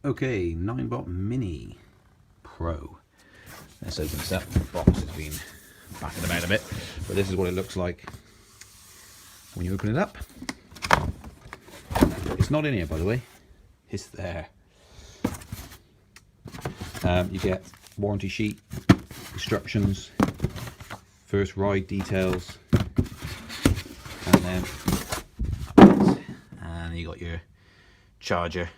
Okay, Ninebot Mini Pro. Let's open this up. The box has been battered about a bit, but this is what it looks like when you open it up. It's not in here, by the way. It's there. You get warranty sheet, instructions, first ride details, and you got your charger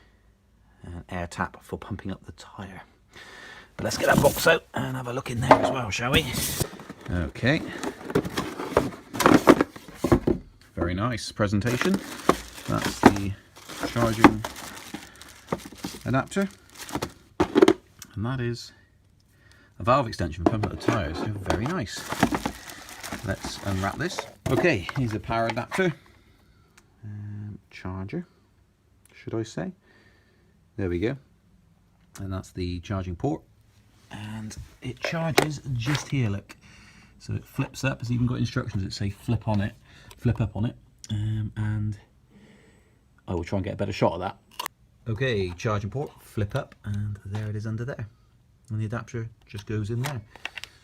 and air tap for pumping up the tyre. But let's get that box out and have a look in there as well, shall we? Okay. Very nice presentation. That's the charging adapter. And that is a valve extension for pumping up the tyres. So very nice. Let's unwrap this. Okay, here's a power adapter. Charger, should I say. There we go. And that's the charging port. And it charges just here, look. So it flips up. It's even got instructions that say flip on it, flip up on it. And I will try and get a better shot of that. Okay, charging port, flip up, and there it is under there. And the adapter just goes in there,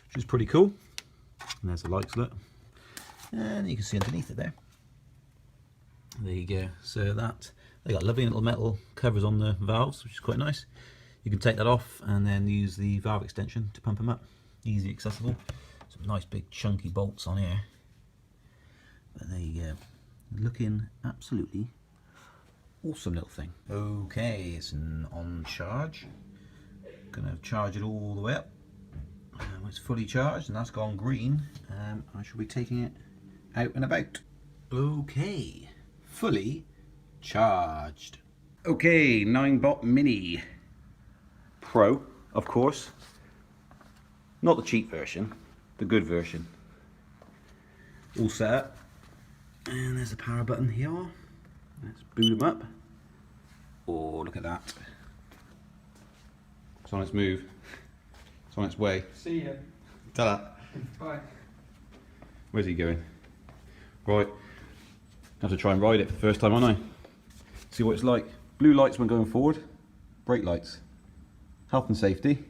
which is pretty cool. And there's the lights, look. And you can see underneath it there. There you go. So that, they got lovely little metal covers on the valves, which is quite nice. You can take that off and then use the valve extension to pump them up. Easy accessible. Some nice big chunky bolts on here. But there you go. Looking absolutely awesome little thing. Okay, it's on charge. Gonna charge it all the way up. It's fully charged and that's gone green. I shall be taking it out and about. Okay, fully charged. Okay, Ninebot Mini Pro, of course. Not the cheap version, the good version. All set up. And there's a power button here. Let's boot them up. Oh, look at that. It's on its move. It's on its way. See ya. Ta-da. Bye. Where's he going? Right. Have to try and ride it for the first time, aren't I? See what it's like. Blue lights when going forward. Brake lights. Health and safety.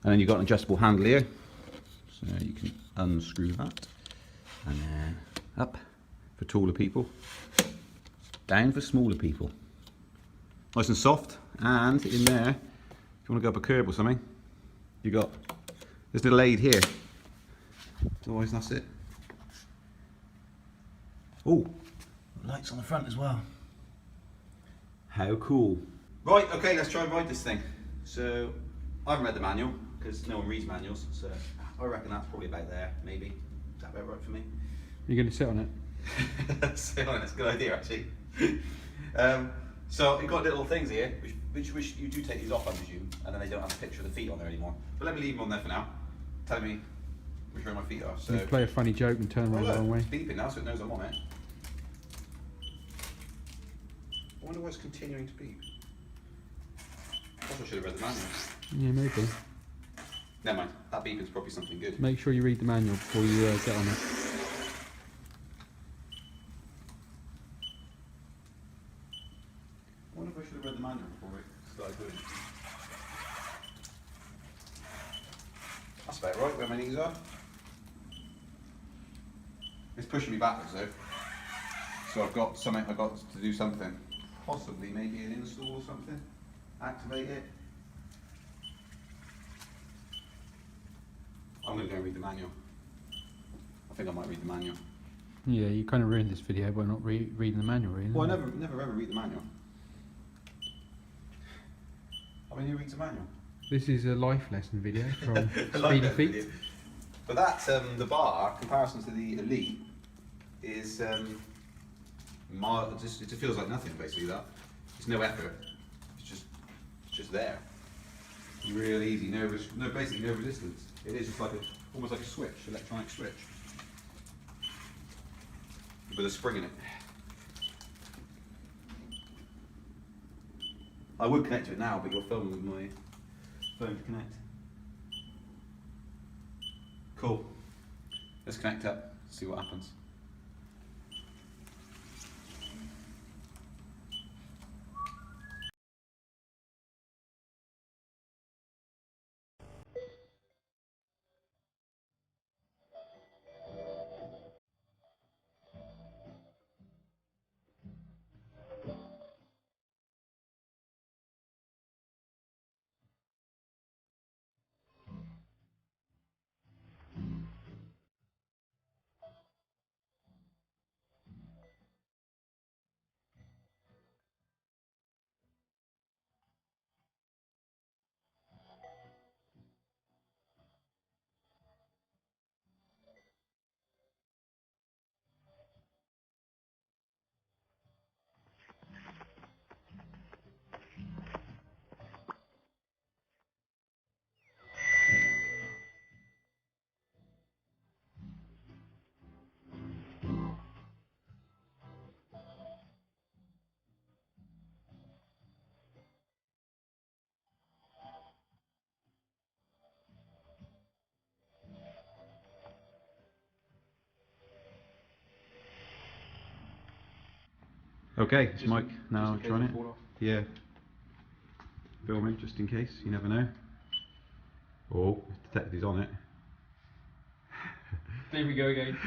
And then you've got an adjustable handle here. So you can unscrew that. And then up for taller people. Down for smaller people. Nice and soft. And in there, if you want to go up a curb or something, you got this little aid here. Otherwise, that's it. Oh, lights on the front as well. How cool. Right, okay, let's try and ride this thing. So, I haven't read the manual, because no one reads manuals, so I reckon that's probably about there, maybe. Is that about right for me? You're going to sit on it? Sit on it, that's a good idea, actually. So, you've got little things here, which you do take these off, I presume, and then they don't have a picture of the feet on there anymore. But let me leave them on there for now. Tell me which way my feet are. So, you play a funny joke and turn around the wrong way. It's beeping now, so it knows I'm on it. I wonder why it's continuing to beep. I thought I should have read the manual. Yeah, maybe. Never mind, that beep is probably something good. Make sure you read the manual before you get on it. I wonder if I should have read the manual before it started doing it. That's about right, where my knees are. It's pushing me backwards though. So I've got to do something. Possibly maybe an install or something. Activate it. I'm going to go and read the manual. I think I might read the manual. Yeah, you kind of ruined this video by not reading the manual, really. Well, I never ever read the manual. I mean, who reads the manual? This is a life lesson video from Like Speedy that Feet. video. But that, the bar, comparison to the Elite, is mild. It just feels like nothing, basically. That it's no effort. It's just there. Real easy. Basically no resistance. It is just like almost like a switch, electronic switch, with a spring in it. I would connect to it now, but you're filming with my phone to connect. Cool. Let's connect up, see what happens. Okay, it's Mike now Just in case trying they it. fall off. Yeah. Filming just in case, you never know. Oh, it's detected he's on it. There we go again.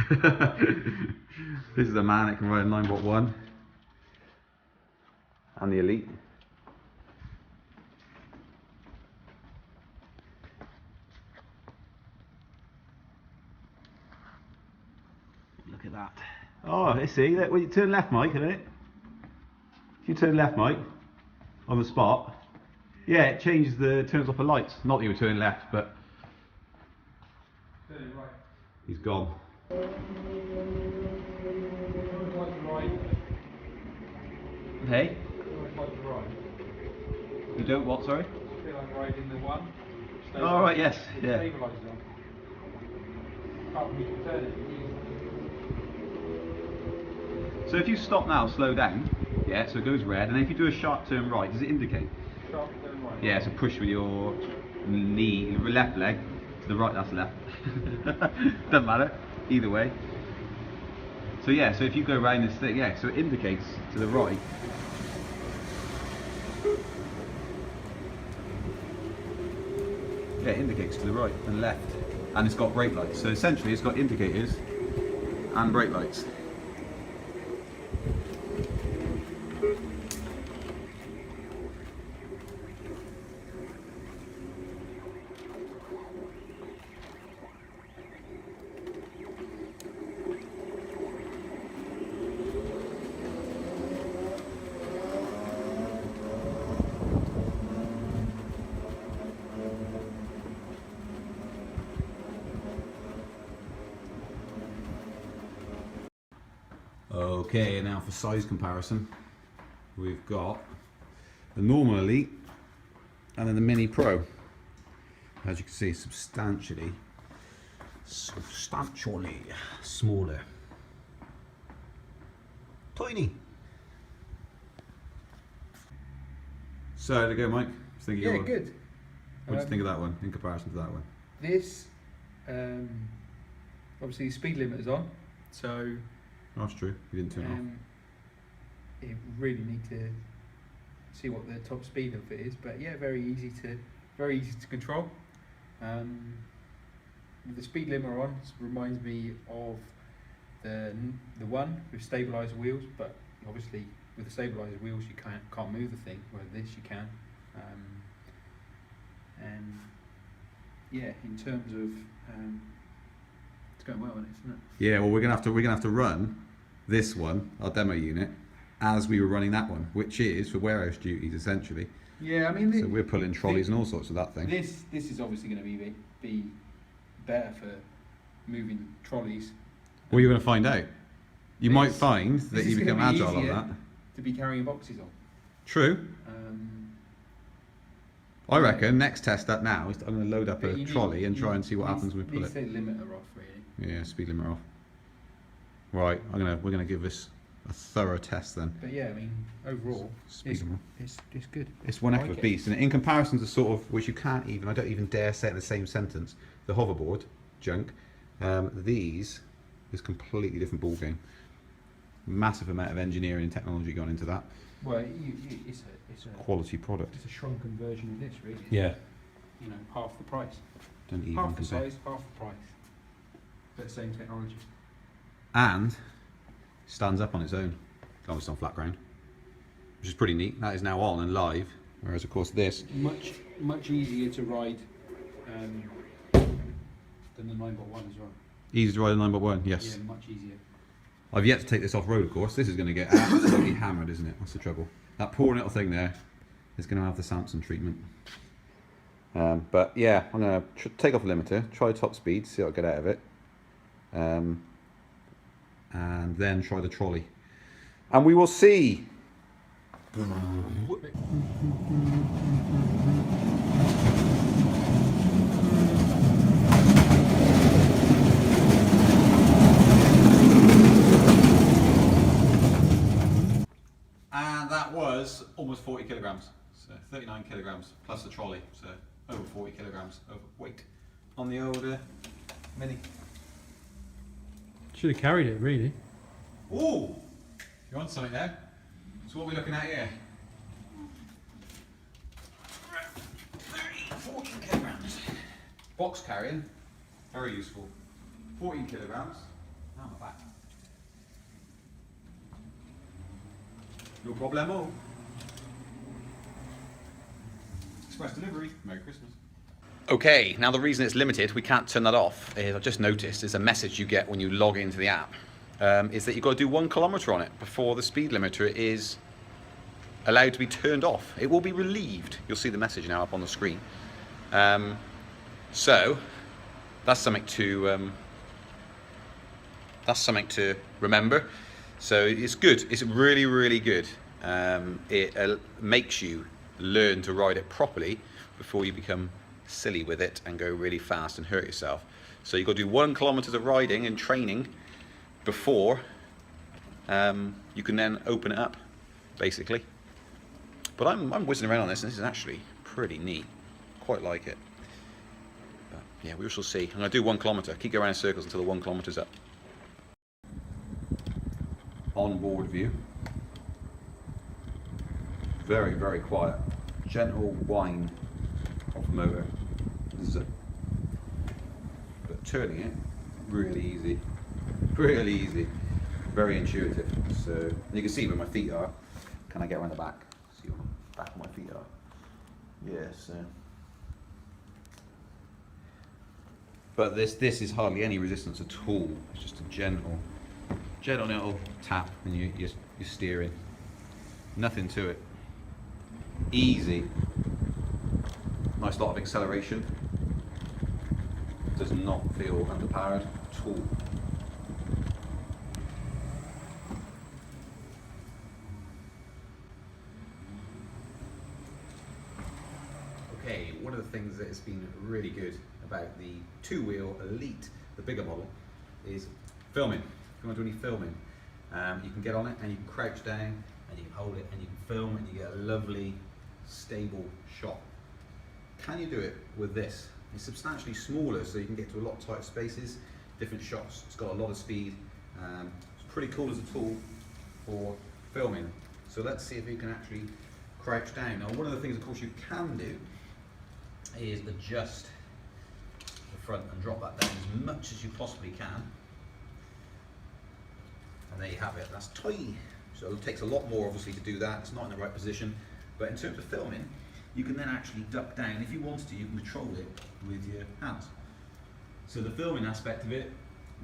This is a man that can ride a Ninebot 1 and the Elite. Look at that. Oh, let's see. Look, when you turn left, Mike, isn't it? If you turn left, Mike, on the spot, yeah, it changes turns off the lights. Not that you were turning left, but Turning right. he's gone. Hey? You don't what, sorry? I feel like riding the one. Oh, right, yes, yeah. Stabilises on. Apart from you can turn it. So if you stop now, slow down, yeah, so it goes red, and then if you do a sharp turn right, does it indicate? Sharp turn right. Yeah, so push with your knee, left leg, to the right, that's left. Doesn't matter, either way. So yeah, so if you go around this thing, yeah, so it indicates to the right. Yeah, it indicates to the right and left, and it's got brake lights. So essentially it's got indicators and brake lights. Okay, and now for size comparison, we've got the normal Elite and then the Mini Pro. As you can see, substantially smaller. Tiny. So there you go, Mike. Yeah, good. What do you think of that one in comparison to that one? This, obviously the speed limit is on, so Oh, that's true. You didn't turn it off. you really need to see what the top speed of it is. But yeah, very easy to control. With the speed limiter on, it reminds me of the one with stabilizer wheels, but obviously with the stabilizer wheels you can't move the thing. Where this you can. And yeah, in terms of it's going well, isn't it? Yeah, well, we're gonna have to run this one, our demo unit, as we were running that one, which is for warehouse duties essentially. Yeah, I mean, So we're pulling trolleys and all sorts of that thing. This is obviously going to be better for moving trolleys. Well, you're going to find out. You might find that this you is become gonna be agile on easier that. To be carrying boxes on. True. I reckon next test that now is I'm going to load up But a you trolley and try and see what need- happens when we pull needs it. to take the limiter off, really. Yeah, speed limit off. Right, we're gonna give this a thorough test then. But yeah, I mean, overall, Speed it's, limit. it's good. It's one I heck of like a it. beast, and in comparison to sort of, which you can't even, I don't even dare say it in the same sentence, the hoverboard junk, these is completely different ball game. Massive amount of engineering and technology gone into that. Well, it's a Quality product. it's a shrunken version of this, really. Yeah. You know, half the price. Don't even Half the compare. size, half the price. But same technology. And stands up on its own, obviously on flat ground, which is pretty neat. That is now on and live, whereas of course this. Much easier to ride than the Ninebot 1 as well. Easy to ride a 9x1, yes. Yeah, much easier. I've yet to take this off road, of course. This is going to get absolutely hammered, isn't it? That's the trouble. That poor little thing there is going to have the Samson treatment. But yeah, I'm going to take off the limiter, try top speed, see what I get out of it, and then try the trolley. And we will see. And that was almost 40 kilograms. So 39 kilograms plus the trolley. So over 40 kilograms of weight on the old Mini. Should have carried it, really. Ooh! You're on something there. So what are we looking at here? 14 kilograms. Box carrying, very useful. 14 kilograms. Now I'm back. No problemo. Express delivery. Merry Christmas. Okay, now the reason it's limited, we can't turn that off, is I've just noticed, is a message you get when you log into the app, is that you've got to do 1 kilometre on it before the speed limiter is allowed to be turned off. It will be relieved. You'll see the message now up on the screen. So that's something to remember. So it's good. It's really, really good. It makes you learn to ride it properly before you become silly with it and go really fast and hurt yourself. So you've got to do 1 kilometre of riding and training before you can then open it up, basically. But I'm whizzing around on this, and this is actually pretty neat. Quite like it. But yeah, we shall see. I'm going to do 1 kilometre. Keep going around in circles until the 1 kilometre's up. On board view. Very, very quiet. Gentle whine of the motor. But turning it, really easy. Really easy. Very intuitive. So you can see where my feet are. Can I get around the back? See where the back of my feet are. Yes. But this is hardly any resistance at all. It's just a gentle little tap, and you're steering. Nothing to it. Easy. Nice lot of acceleration. Does not feel underpowered at all. Okay, one of the things that has been really good about the 2-wheel Elite, the bigger model, is filming. If you want to do any filming, you can get on it and you can crouch down and you can hold it and you can film and you get a lovely, stable shot. Can you do it with this? It's substantially smaller, so you can get to a lot tighter spaces, different shots. It's got a lot of speed. It's pretty cool as a tool for filming. So let's see if you can actually crouch down. Now, one of the things, of course, you can do is adjust the front and drop that down as much as you possibly can. And there you have it. That's tight. So it takes a lot more, obviously, to do that. It's not in the right position. But in terms of filming, you can then actually duck down. If you want to, you can control it with your hands. So the filming aspect of it,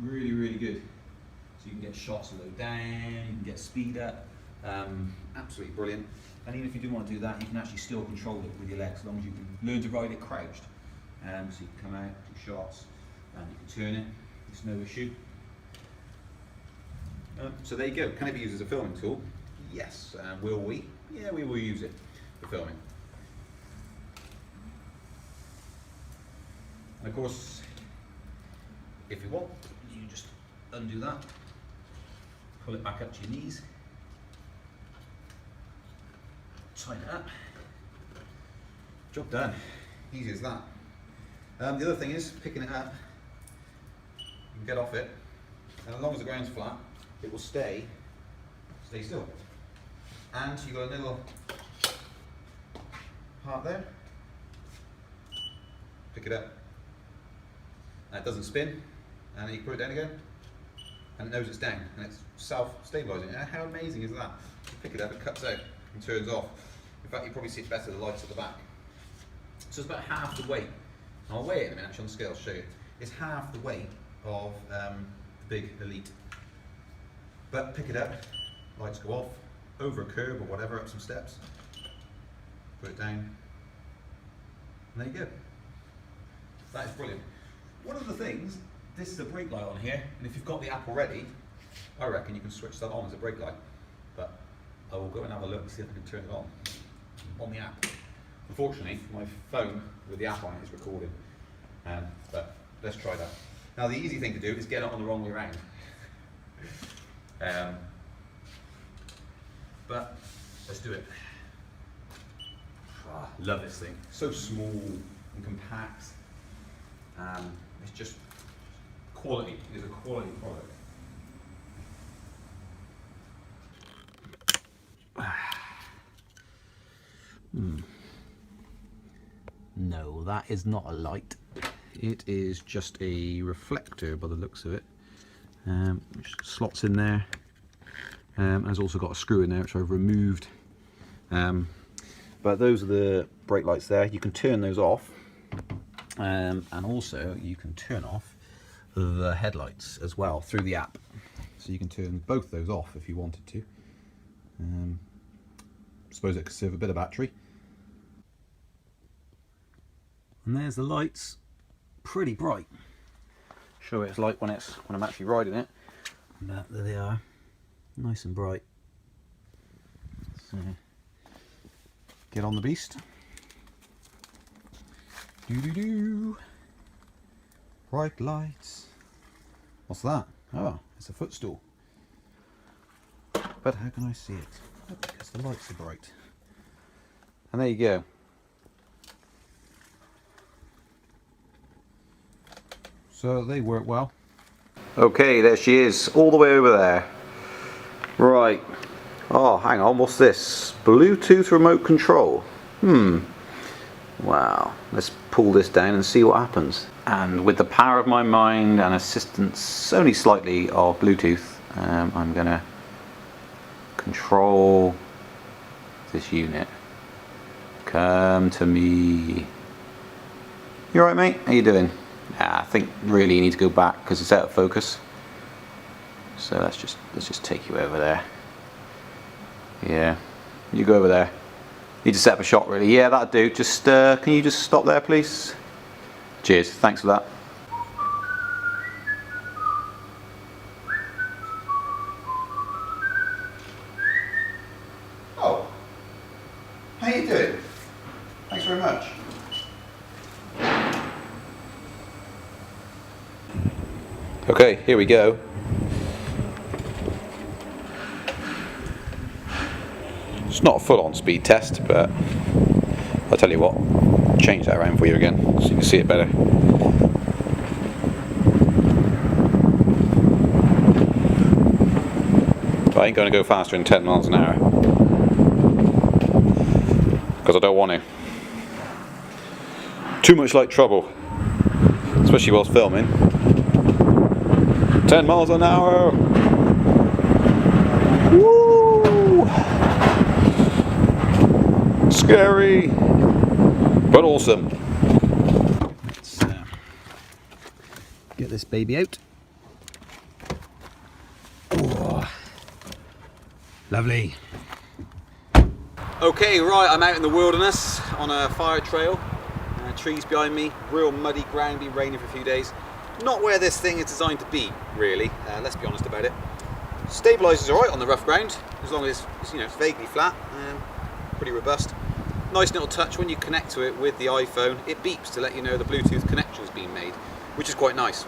really, really good. So you can get shots low down, you can get speed up. Absolutely brilliant. And even if you do want to do that, you can actually still control it with your legs, as long as you can learn to ride it crouched. So you can come out, do shots, and you can turn it. It's no issue. So there you go. Can it be used as a filming tool? Yes. Will we? Yeah, we will use it for filming. And of course, if you want, you just undo that, pull it back up to your knees, tighten it up, job done. Easy as that. The other thing is picking it up, you can get off it, and as long as the ground's flat, it will stay still. And you've got a little part there, pick it up, and it doesn't spin, and then you put it down again, and it knows it's down, and it's self-stabilising. And how amazing is that? You pick it up, it cuts out and turns off. In fact, you probably see it better, the lights at the back. So it's about half the weight. And I'll weigh it in a minute, actually on the scale, I'll show you. It's half the weight of the big Elite. But pick it up, lights go off, over a curb or whatever, up some steps, put it down, and there you go. That is brilliant. One of the things, this is a brake light on here, and if you've got the app already, I reckon you can switch that on as a brake light. But I will go and have a look and see if I can turn it on the app. Unfortunately, my phone with the app on it is recording, but let's try that. Now the easy thing to do is get it on the wrong way around. But let's do it. Love this thing. So small and compact. It's just quality. It is a quality product. No, that is not a light. It is just a reflector by the looks of it. Which slots in there. Has also got a screw in there which I've removed. But those are the brake lights there. You can turn those off. And also you can turn off the headlights as well through the app. So you can turn both those off if you wanted to. Suppose it could save a bit of battery. And there's the lights, pretty bright. Show what it's like when I'm actually riding it. But there they are, nice and bright. So get on the beast. Doo doo doo. Bright lights. What's that? Oh, it's a footstool. But how can I see it? Oh, because the lights are bright. And there you go. So they work well. Okay, there she is, all the way over there. Right. Oh, hang on, what's this? Bluetooth remote control. Wow. Let's pull this down and see what happens. And with the power of my mind and assistance only slightly of Bluetooth, I'm gonna control this unit. Come to me. You alright, mate? How you doing? I think really you need to go back because it's out of focus. So let's just take you over there. Yeah, you go over there. Need to set up a shot really. Yeah, that'll do. Just can you just stop there, please? Cheers. Thanks for that. Oh, how you doing? Thanks very much. Okay, here we go. It's not a full-on speed test, but I'll tell you what, change that around for you again so you can see it better. But I ain't going to go faster than 10 miles an hour because I don't want to. Too much like trouble, especially whilst filming. 10 miles an hour! Woo! Scary, but awesome. Let's get this baby out. Oh, lovely. Okay, right, I'm out in the wilderness on a fire trail. Trees behind me, real muddy ground, been raining for a few days. Not where this thing is designed to be, really. Let's be honest about it. Stabilizes all right on the rough ground, as long as it's, you know, it's vaguely flat, pretty robust. Nice little touch when you connect to it with the iPhone. It beeps to let you know the Bluetooth connection's been made, which is quite nice.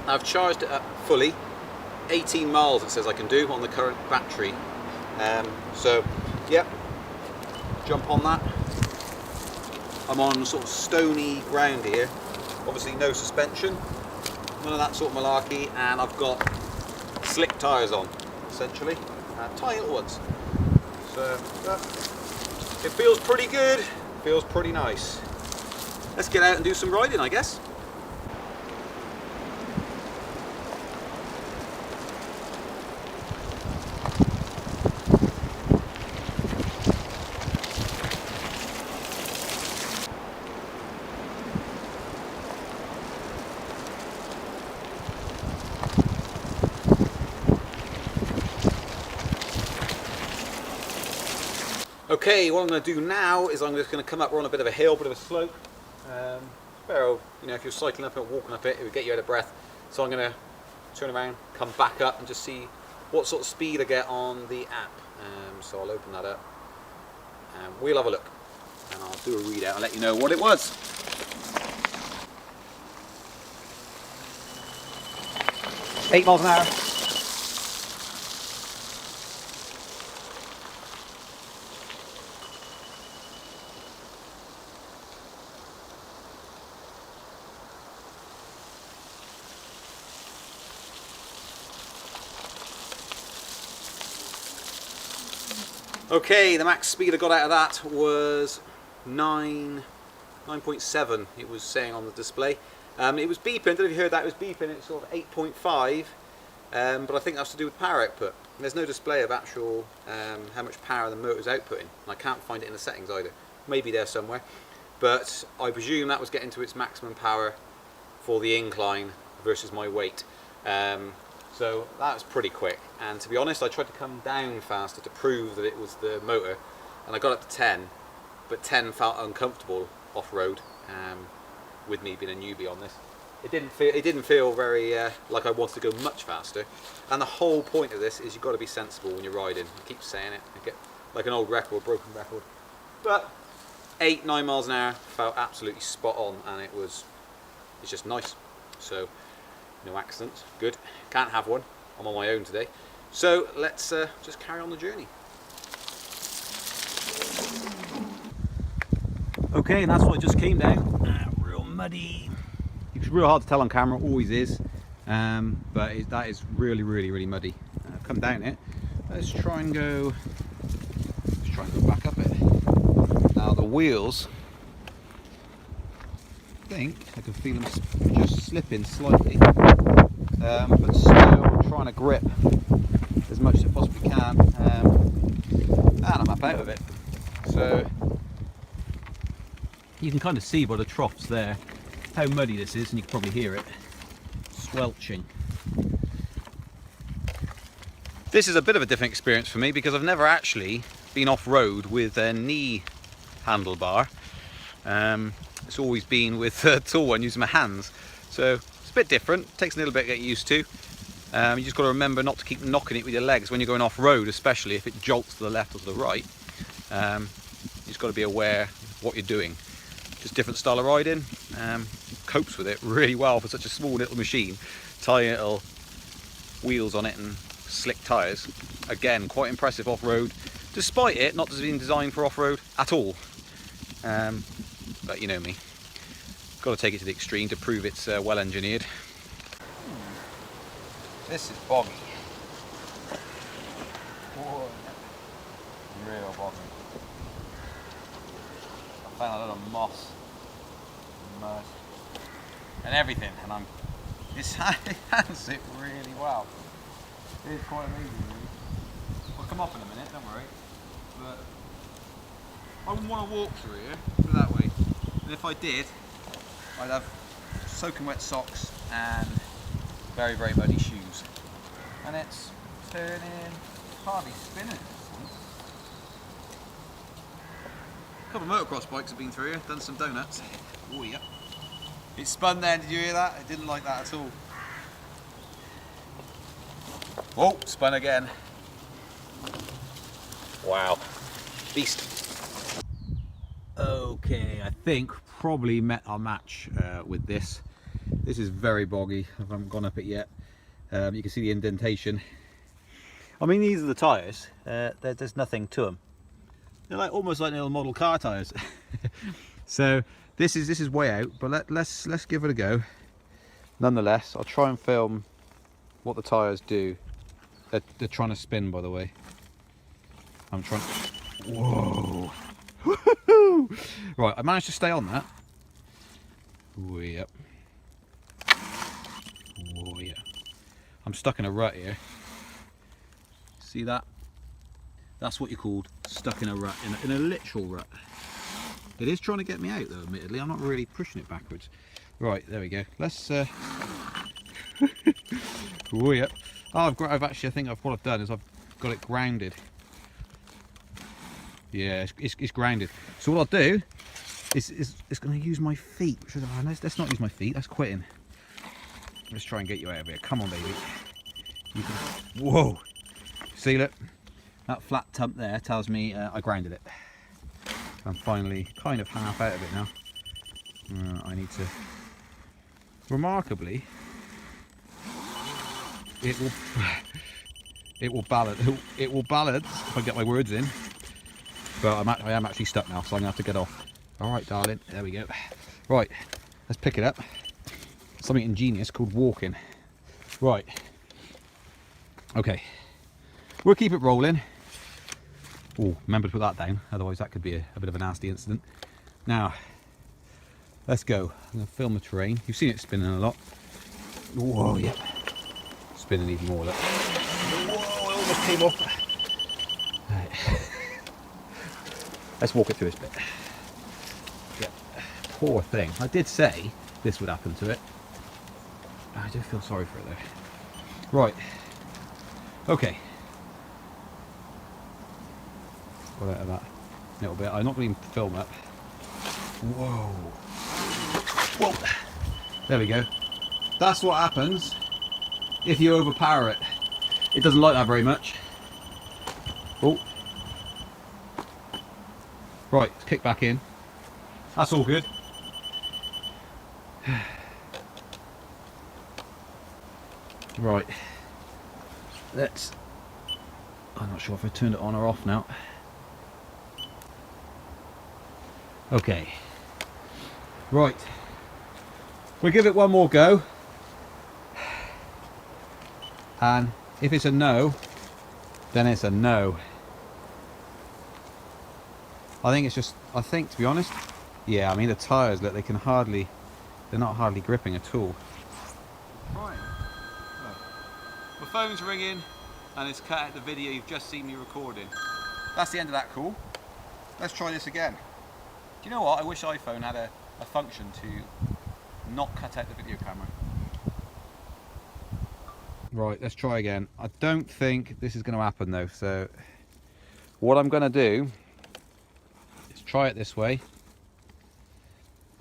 I've charged it up fully. 18 miles it says I can do on the current battery. So, yep, jump on that. I'm on sort of stony ground here. Obviously no suspension, none of that sort of malarkey, and I've got slick tyres on, essentially, tiny little ones. So it feels pretty good, feels pretty nice. Let's get out and do some riding, I guess. Okay, what I'm going to do now is I'm just going to come up, we're on a bit of a hill, bit of a slope. You know, if you're cycling up it or walking up it, it would get you out of breath. So I'm going to turn around, come back up and just see what sort of speed I get on the app. So I'll open that up and we'll have a look. And I'll do a readout and let you know what it was. $8 miles an hour. Okay, the max speed I got out of that was 9.7. It was saying on the display. It was beeping. I don't know if you heard that. It was beeping. It's sort of 8.5, but I think that's to do with power output. There's no display of actual how much power the motor's outputting. And I can't find it in the settings either. Maybe there somewhere, but I presume that was getting to its maximum power for the incline versus my weight. So that was pretty quick, and to be honest I tried to come down faster to prove that it was the motor, and I got up to 10, but 10 felt uncomfortable off-road with me being a newbie on this. It didn't feel very like I wanted to go much faster, and the whole point of this is you've got to be sensible when you're riding. I keep saying it, I get like an old record, broken record, but 8-9 miles an hour felt absolutely spot on, and it's just nice. So no accidents, good. Can't have one. I'm on my own today. So let's just carry on the journey. Okay, and that's what I just came down. Real muddy. It's real hard to tell on camera, always is. But that is really, really, really muddy. I've come down it. Let's try and go back up it. Now the wheels, I think I can feel them just slipping slightly, but still trying to grip as much as I possibly can, and I'm up out of it. So you can kind of see by the troughs there how muddy this is, and you can probably hear it squelching. This is a bit of a different experience for me because I've never actually been off-road with a knee handlebar. It's always been with a tool one using my hands, so it's a bit different. It takes a little bit to get used to. You just got to remember not to keep knocking it with your legs when you're going off-road, especially if it jolts to the left or to the right. You just got to be aware of what you're doing. Just different style of riding. Copes with it really well for such a small little machine. Tiny little wheels on it and slick tyres. Again, quite impressive off-road, despite it not being designed for off-road at all. But you know me, got to take it to the extreme to prove it's well engineered. This is boggy. Whoa. Real boggy. I found a lot of moss, mud, and everything, and it handles it really well. It is quite amazing, really. We'll come off in a minute, don't worry. But I wouldn't want to walk through here, put it that way. And if I did, I'd have soaking wet socks and very, very muddy shoes. And it's turning, hardly spinning. A couple of motocross bikes have been through here, done some donuts. Oh yeah. It spun then, did you hear that? I didn't like that at all. Whoa, spun again. Wow. Beast. Okay, I think probably met our match with this. This is very boggy. I haven't gone up it yet. You can see the indentation. I mean, these are the tyres. There's nothing to them. They're like almost like little model car tyres. So this is way out, but let's give it a go. Nonetheless, I'll try and film what the tyres do. They're trying to spin, by the way. I'm trying. Whoa! Right, I managed to stay on that. Oh yeah. Oh yeah. I'm stuck in a rut here. See that? That's what you called stuck in a rut, in a literal rut. It is trying to get me out though, admittedly. I'm not really pushing it backwards. Right, there we go. Let's oh yeah. Oh, I've actually, I think what I've done is I've got it grounded. Yeah, it's grounded. So what I'll do is going to use my feet. Let's not use my feet. That's quitting. Let's try and get you out of here. Come on, baby. You can, whoa! See, look, that flat tump there tells me I grounded it. I'm finally kind of half out of it now. I need to. Remarkably, it will balance. It will balance if I get my words in. But I am actually stuck now, so I'm gonna have to get off. All right, darling. There we go. Right, let's pick it up. Something ingenious called walking. Right. Okay. We'll keep it rolling. Oh, remember to put that down, otherwise that could be a bit of a nasty incident. Now, let's go. I'm going to film the terrain. You've seen it spinning a lot. Whoa, yeah. Spinning even more, look. Whoa, it almost came off. Right. Let's walk it through this bit. Yeah. Poor thing. I did say this would happen to it. I do feel sorry for it though. Right. Okay. Got out of that little bit. I'm not going to even film it. Whoa. Whoa. There we go. That's what happens if you overpower it. It doesn't like that very much. Oh. Right, let's kick back in. That's all good. Right. Let's... I'm not sure if I turned it on or off now. Okay. Right. We'll give it one more go. And if it's a no, then it's a no. I think it's just, I think to be honest, yeah, I mean the tyres, look, they can hardly, they're not hardly gripping at all. Right. My phone's ringing and it's cut out the video you've just seen me recording. That's the end of that call. Let's try this again. Do you know what? I wish iPhone had a function to not cut out the video camera. Right, let's try again. I don't think this is going to happen though, so what I'm going to do is try it this way.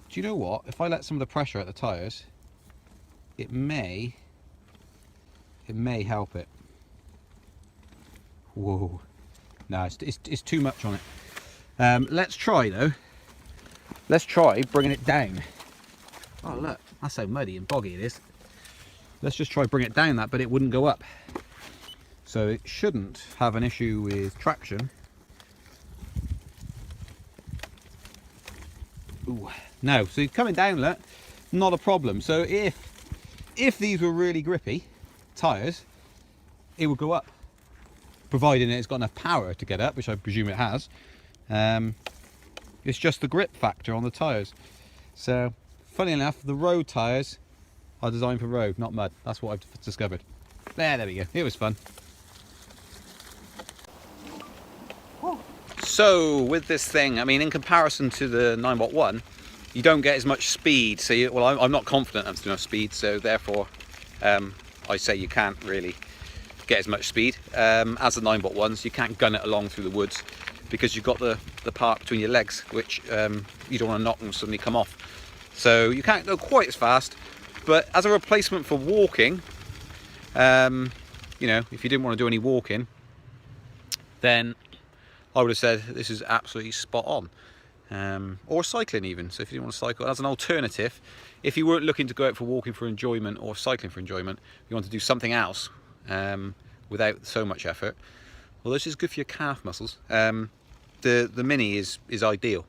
Do you know what? If I let some of the pressure out the tyres, it may help it. Whoa. No, it's too much on it. Let's try though. Let's try bringing it down. Oh look, that's how muddy and boggy it is. Let's just try bring it down that, but it wouldn't go up. So it shouldn't have an issue with traction. Ooh. No, so coming down, look, not a problem. So if these were really grippy tyres, it would go up, providing it's got enough power to get up, which I presume it has. It's just the grip factor on the tyres. So, funny enough, the road tyres are designed for road, not mud. That's what I've discovered. There we go. It was fun. So, with this thing, I mean, in comparison to the Ninebot 1, you don't get as much speed. So, I'm not confident that's enough speed, so therefore, I say you can't really get as much speed. As the Ninebot ones, you can't gun it along through the woods because you've got the part between your legs, which you don't want to knock and suddenly come off. So you can't go quite as fast, but as a replacement for walking, you know, if you didn't want to do any walking, then I would have said this is absolutely spot on. Or cycling even. So if you didn't want to cycle, as an alternative, if you weren't looking to go out for walking for enjoyment or cycling for enjoyment, you want to do something else without so much effort, well, this is good for your calf muscles. The Mini is ideal.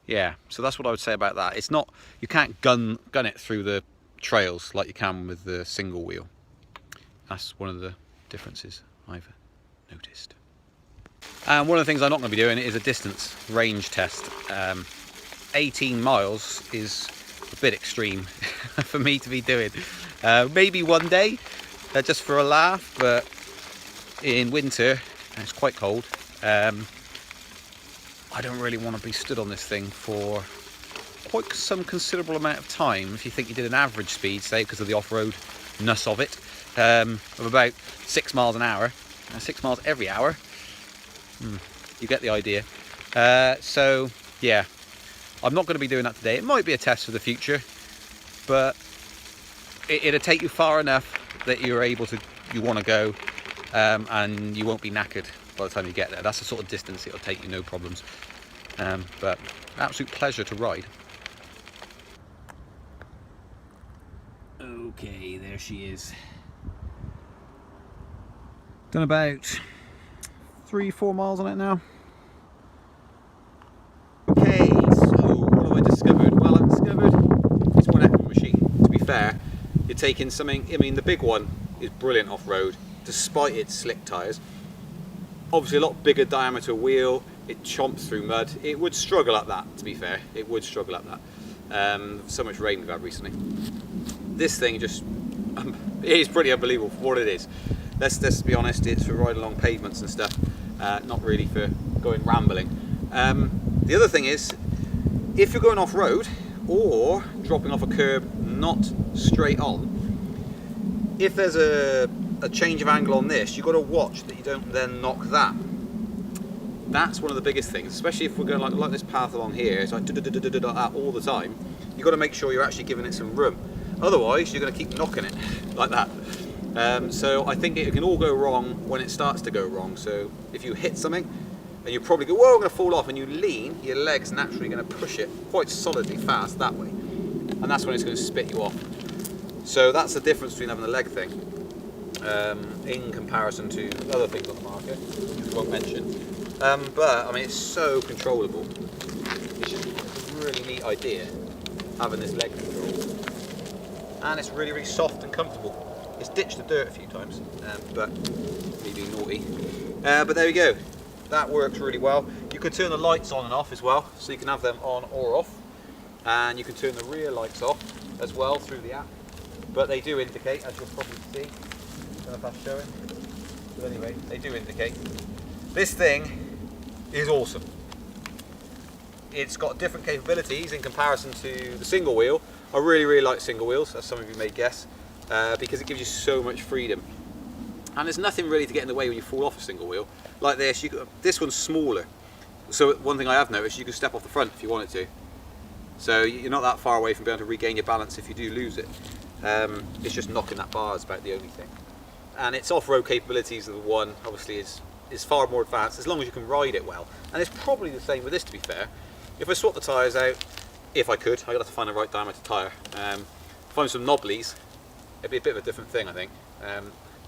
Yeah, so that's what I would say about that. It's not, you can't gun it through the trails like you can with the single wheel. That's one of the differences I've noticed. And one of the things I'm not going to be doing is a distance range test. 18 miles is a bit extreme for me to be doing. Maybe one day, just for a laugh, but in winter, and it's quite cold, I don't really want to be stood on this thing for quite some considerable amount of time. If you think you did an average speed, say, because of the off-road-ness of it, of about 6 miles an hour, 6 miles every hour, you get the idea. So, yeah, I'm not going to be doing that today. It might be a test for the future, but it'll take you far enough that you're able to, you want to go, and you won't be knackered by the time you get there. That's the sort of distance it'll take you, no problems. But absolute pleasure to ride. Okay, there she is. Done about 3-4 miles on it now. Okay, so what have I discovered? Well, I've discovered it's one heck of a machine. To be fair, you're taking something, I mean, the big one is brilliant off-road, despite its slick tyres. obviously a lot bigger diameter wheel, it chomps through mud. It would struggle at that, to be fair. It would struggle at that. So much rain we've had recently. This thing just, it is pretty unbelievable for what it is. Let's be honest, it's for riding along pavements and stuff, not really for going rambling. The other thing is, if you're going off-road or dropping off a curb not straight on, if there's a change of angle on this, you've got to watch that you don't then knock that. That's one of the biggest things, especially if we're going like this path along here. It's like that all the time. You've got to make sure you're actually giving it some room. Otherwise, you're going to keep knocking it like that. So I think it can all go wrong when it starts to go wrong. So if you hit something and you probably go, whoa, I'm going to fall off, and you lean, your leg's naturally going to push it quite solidly fast that way. And that's when it's going to spit you off. So that's the difference between having the leg thing in comparison to other things on the market, which we won't mention. But I mean, it's so controllable. It's just a really neat idea having this leg control, and it's really, really soft and comfortable. It's ditched the dirt a few times, but me being naughty. But there we go. That works really well. You can turn the lights on and off as well, so you can have them on or off, and you can turn the rear lights off as well through the app. But they do indicate, as you'll probably see. I don't know if that's showing. But anyway, they do indicate. This thing is awesome. It's got different capabilities in comparison to the single wheel. I really, really like single wheels, as some of you may guess, because it gives you so much freedom. And there's nothing really to get in the way when you fall off a single wheel. Like this, this one's smaller. So one thing I have noticed, you can step off the front if you wanted to. So you're not that far away from being able to regain your balance if you do lose it. It's just knocking that bar is about the only thing. And its off-road capabilities of the one obviously is far more advanced as long as you can ride it well. And it's probably the same with this, to be fair. If I swap the tyres out, if I could, I'd have to find the right diameter tyre. Find some knobblies, it'd be a bit of a different thing, I think.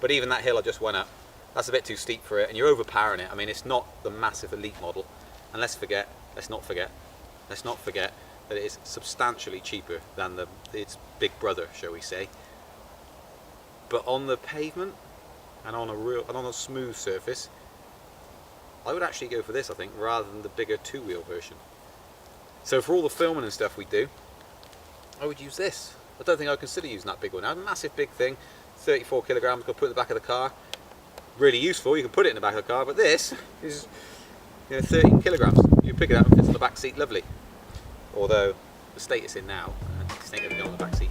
But even that hill I just went up, that's a bit too steep for it, and you're overpowering it. I mean, it's not the massive elite model. And let's not forget that it is substantially cheaper than its big brother, shall we say. But on the pavement and on a smooth surface, I would actually go for this, I think, rather than the bigger two-wheel version. So for all the filming and stuff we do, I would use this. I don't think I'd consider using that big one now. A massive big thing, 34 kilograms, got to put it in the back of the car. Really useful, you can put it in the back of the car, but this is 13 kilograms. You pick it up and fits on the back seat, lovely. Although the state it's in now, it's not going to go on the back seat.